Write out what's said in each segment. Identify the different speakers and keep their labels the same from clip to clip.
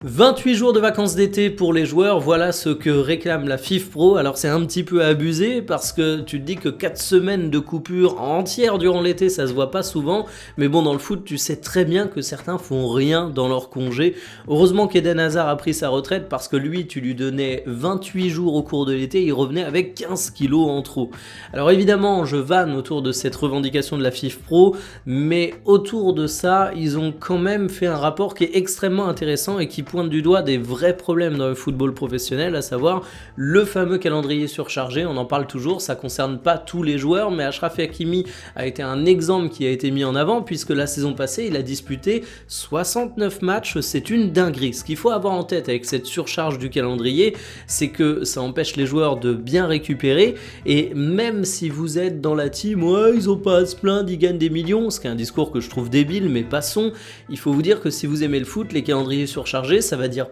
Speaker 1: 28 jours de vacances d'été pour les joueurs, voilà ce que réclame la FIFPro. Alors c'est un petit peu abusé parce que tu te dis que 4 semaines de coupure entière durant l'été, ça se voit pas souvent. Mais bon, dans le foot, tu sais très bien que certains font rien dans leur congé. Heureusement qu'Eden Hazard a pris sa retraite parce que lui, tu lui donnais 28 jours au cours de l'été, il revenait avec 15 kilos en trop. Alors évidemment, je vanne autour de cette revendication de la FIFPro, mais autour de ça, ils ont quand même fait un rapport qui est extrêmement intéressant et qui pointe du doigt des vrais problèmes dans le football professionnel, à savoir le fameux calendrier surchargé. On en parle toujours, ça concerne pas tous les joueurs, mais Achraf Hakimi a été un exemple qui a été mis en avant puisque la saison passée, il a disputé 69 matchs, c'est une dinguerie. Ce qu'il faut avoir en tête avec cette surcharge du calendrier, c'est que ça empêche les joueurs de bien récupérer, et même si vous êtes dans la team, ouais, ils ont pas à se plaindre, ils gagnent des millions, ce qui est un discours que je trouve débile, mais passons, il faut vous dire que si vous aimez le foot, les calendriers surchargés, ça va dire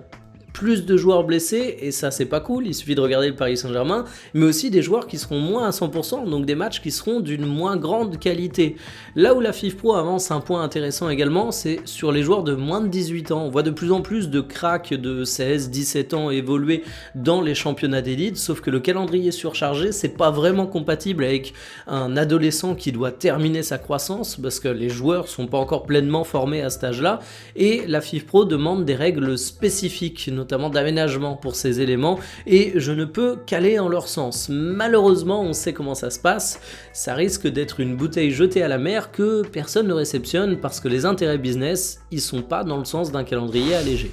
Speaker 1: plus de joueurs blessés, et ça c'est pas cool, il suffit de regarder le Paris Saint-Germain, mais aussi des joueurs qui seront moins à 100%, donc des matchs qui seront d'une moins grande qualité. Là où la FIFPro avance un point intéressant également, c'est sur les joueurs de moins de 18 ans. On voit de plus en plus de cracks de 16, 17 ans évoluer dans les championnats d'élite, sauf que le calendrier surchargé, c'est pas vraiment compatible avec un adolescent qui doit terminer sa croissance, parce que les joueurs sont pas encore pleinement formés à cet âge-là, et la FIFPro demande des règles spécifiques, notamment d'aménagement pour ces éléments, et je ne peux qu'aller en leur sens. Malheureusement, on sait comment ça se passe, ça risque d'être une bouteille jetée à la mer que personne ne réceptionne parce que les intérêts business, ils sont pas dans le sens d'un calendrier allégé.